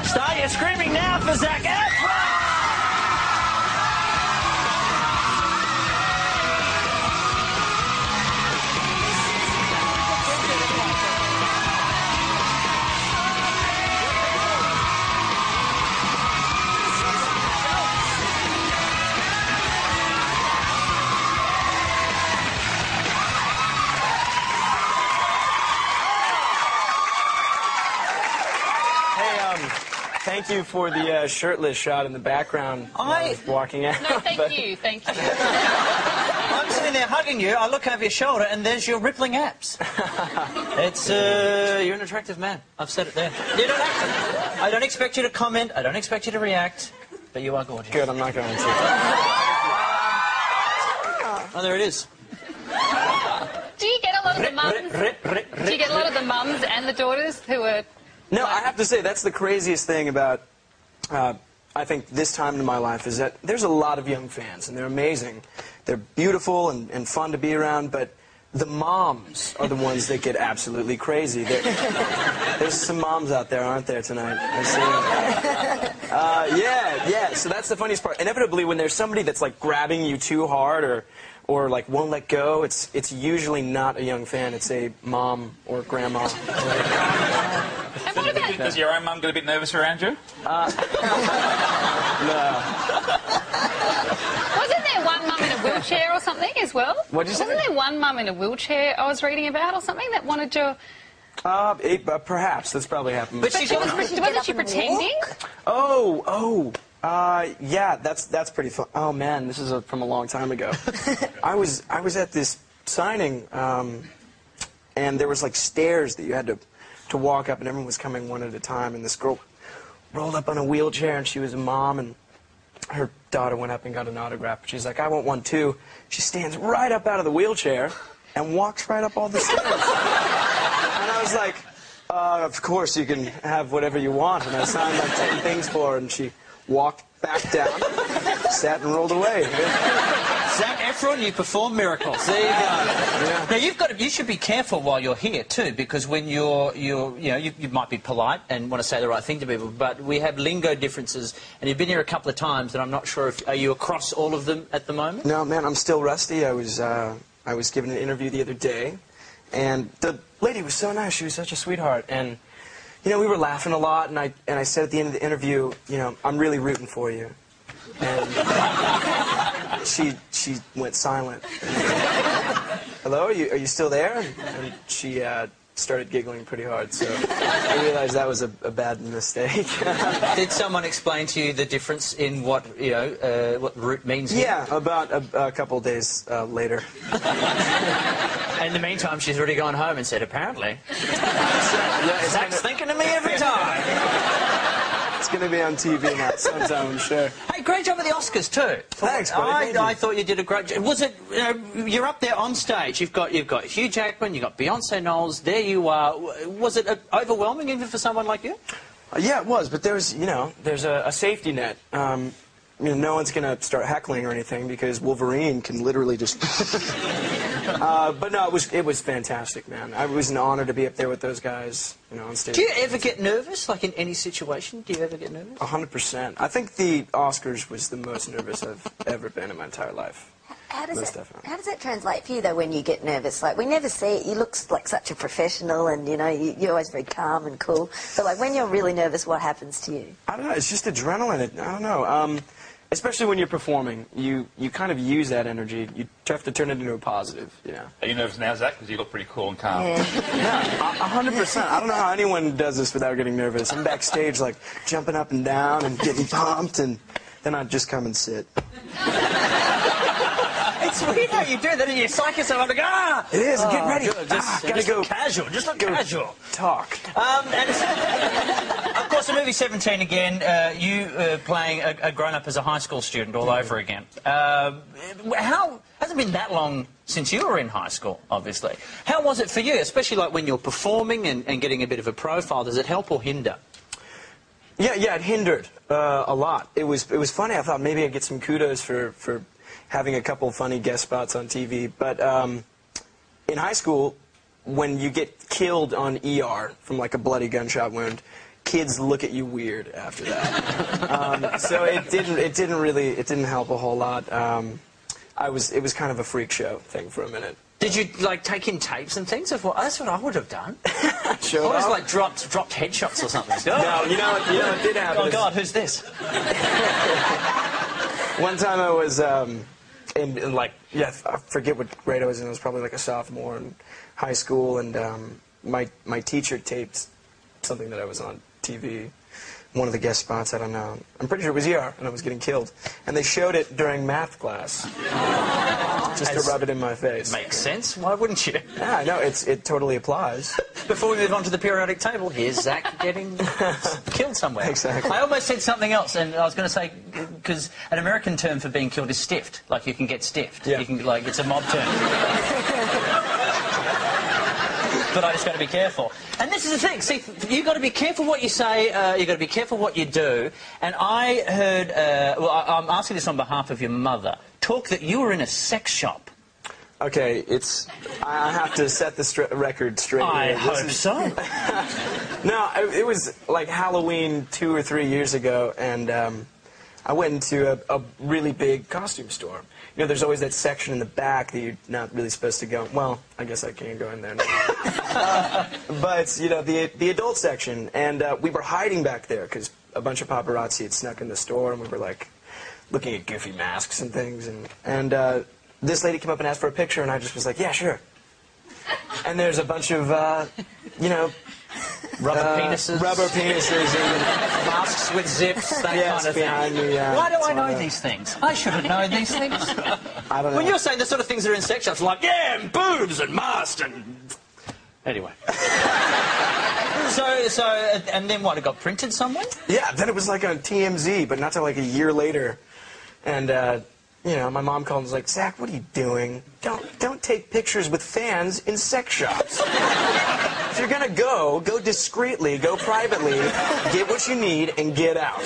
Start your screaming now for Zac Efron! Thank you for the shirtless shot in the background. Walking out. No, thank you. Thank you. I'm sitting there hugging you. I look over your shoulder, and there's your rippling abs. It's you're an attractive man. I've said it there. You don't have to. I don't expect you to comment. I don't expect you to react. But you are gorgeous. Good. I'm not going to. Oh, there it is. Do you get a lot of the mums? Do you get a lot of the mums and the daughters who are? No, I have to say, that's the craziest thing about, I think, this time in my life, is that there's a lot of young fans, and they're amazing. They're beautiful and fun to be around, but the moms are the ones that get absolutely crazy. There's some moms out there, aren't there, tonight? I see. Yeah, so that's the funniest part. Inevitably, when there's somebody that's, like, grabbing you too hard or like, won't let go, it's usually not a young fan. It's a mom or grandma. Does your own mum get a bit nervous around you? No. Wasn't there one mum in a wheelchair or something as well? What'd you say? Wasn't there one mum in a wheelchair I was reading about or something that wanted to... Perhaps. That's probably happened. But wasn't she pretending? Yeah, that's pretty fun. Oh, man, this is from a long time ago. I was at this signing, and there was, like, stairs that you had to walk up, and everyone was coming one at a time, and this girl rolled up on a wheelchair, and she was a mom, and her daughter went up and got an autograph. She's like, I want one, too. She stands right up out of the wheelchair and walks right up all the stairs. And I was like, of course, you can have whatever you want. And I signed like 10 things for her, and she walked back down, sat and rolled away. Zac Efron, you perform miracles. There you go. Yeah. Now you should be careful while you're here too, because when you might be polite and want to say the right thing to people, but we have lingo differences, and you've been here a couple of times, and I'm not sure if are you across all of them at the moment? No, man, I'm still rusty. I was given an interview the other day, and the lady was so nice. She was such a sweetheart, and we were laughing a lot, and I said at the end of the interview, I'm really rooting for you. And she went silent. Hello, are you still there? And she started giggling pretty hard, so I realized that was a bad mistake. Did someone explain to you the difference in what root means here? Yeah, about a couple of days later. In the meantime, she's already gone home and said, apparently, Zac's thinking of me every time. It's going to be on TV now sometime, I'm sure. Hey, great job at the Oscars, too. Thanks, buddy. I thought you did a great job. Was it, you're up there on stage. You've got Hugh Jackman, you've got Beyonce Knowles. There you are. Was it overwhelming even for someone like you? Yeah, it was, but there's a safety net. No one's going to start heckling or anything because Wolverine can literally just... but no, it was fantastic, man. It was an honor to be up there with those guys, on stage. Do you ever get nervous, like in any situation? Do you ever get nervous? 100%. I think the Oscars was the most nervous I've ever been in my entire life. How does it translate for you, though, when you get nervous? Like, we never see it. You look like such a professional, and, you're always very calm and cool. But, like, when you're really nervous, what happens to you? I don't know. It's just adrenaline. I don't know. Especially when you're performing, you kind of use that energy. You have to turn it into a positive, Are you nervous now, Zac? Because you look pretty cool and calm. Yeah, 100%. I don't know how anyone does this without getting nervous. I'm backstage, like, jumping up and down and getting pumped, and then I just come and sit. It's weird how you do that, and you psych yourself up and go, It is. Get ready. Good. Gotta go. Casual. Just look casual. Talk. Of course, the movie 17 again, you playing a grown-up as a high school student all over again. Hasn't been that long since you were in high school, obviously. How was it for you, especially like when you're performing and getting a bit of a profile? Does it help or hinder? Yeah, it hindered a lot. It was funny. I thought maybe I'd get some kudos for having a couple funny guest spots on TV. But in high school, when you get killed on ER from like a bloody gunshot wound, kids look at you weird after that. So it didn't help a whole lot. It was kind of a freak show thing for a minute. Did you, like, take in tapes and things? That's what I would have done. Show I was, off? like, dropped headshots or something. No, you know what did happen. Oh, God, who's this? One time I was in like, I forget what grade I was in. I was probably like a sophomore in high school, and my teacher taped something that I was on TV. One of the guest spots, I don't know. I'm pretty sure it was ER, and I was getting killed. And they showed it during math class, just to rub it in my face. Makes sense. Why wouldn't you? Yeah, no, it totally applies. Before we move on to the periodic table, here's Zac getting killed somewhere. Exactly. I almost said something else, and I was going to say, because an American term for being killed is stiffed. Like, you can get stiffed. Yeah. You can, like, it's a mob term. But I just got to be careful. And this is the thing. See, you've got to be careful what you say. You've got to be careful what you do. And I heard, well, I'm asking this on behalf of your mother, talk that you were in a sex shop. Okay, I have to set the record straight here. I hope so. No, it was like Halloween 2 or 3 years ago, and I went into a really big costume store. You know, there's always that section in the back that you're not really supposed to go. Well, I guess I can't go in there now. But, you know, the adult section, and we were hiding back there because a bunch of paparazzi had snuck in the store, and we were, like, looking at goofy masks and things. And this lady came up and asked for a picture, and I just was like, yeah, sure. And there's a bunch of, you know... Rubber penises. Rubber penises and masks with zips, that kind of thing. Behind me, yeah. Why do I know these things? I should have known these things. I don't know. When you're saying the sort of things that are in sex shops, like, yeah, and boobs and masks and... Anyway. And then what, it got printed somewhere? Yeah, then it was like on TMZ, but not till like a year later. And, you know, my mom called and was like, Zac, what are you doing? Don't take pictures with fans in sex shops. If you're gonna go discreetly, go privately, get what you need, and get out.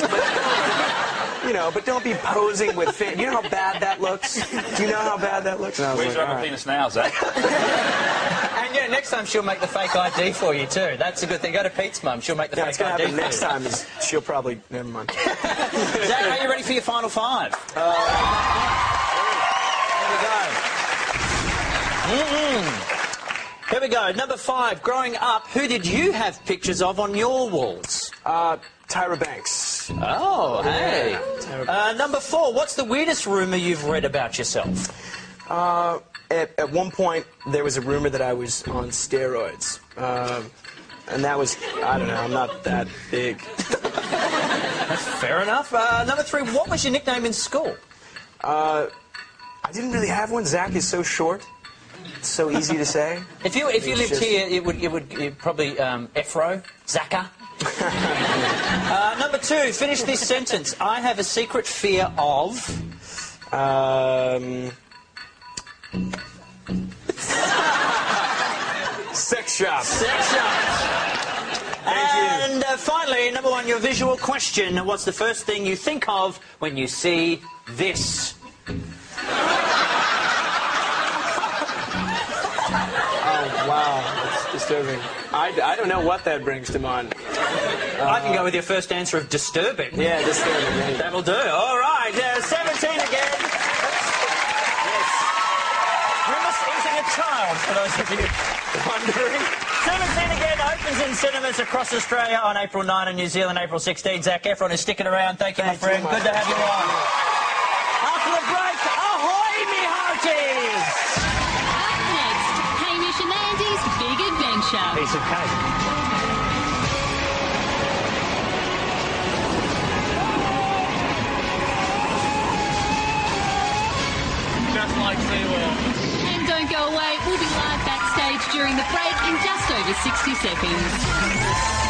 But don't be posing with fans. You know how bad that looks? Do you know how bad that looks? Where's your rubber penis now, Zac? And yeah, next time she'll make the fake ID for you too. That's a good thing. Go to Pete's mum. She'll make the fake ID for you. Next time is she'll probably... Never mind. Zac, are you ready for your final five? Here we go. Here we go. Number 5. Growing up, who did you have pictures of on your walls? Tyra Banks. Oh, hey. Number 4. What's the weirdest rumour you've read about yourself? At one point, there was a rumor that I was on steroids. And that was, I don't know, I'm not that big. That's fair enough. Number 3. What was your nickname in school? I didn't really have one. Zac is so short. It's so easy to say. If you lived here, it would probably Efro, Zacca. Number 2, finish this sentence. I have a secret fear of... Sex shops. Sex shops. And finally, number 1, your visual question. What's the first thing you think of when you see this? Wow, that's disturbing. I don't know what that brings to mind. I can go with your first answer of disturbing. Yeah, disturbing. Yeah. That'll do. All right, 17 again. Yes. Grimace eating a child, for those of you wondering. 17 again opens in cinemas across Australia on April 9 and New Zealand April 16. Zac Efron is sticking around. Thank you, my friend. Good to have you on. After the break, ahoy, me hearties! Big adventure. Piece of cake. Just like SeaWorld. And don't go away, we'll be live backstage during the break in just over 60 seconds.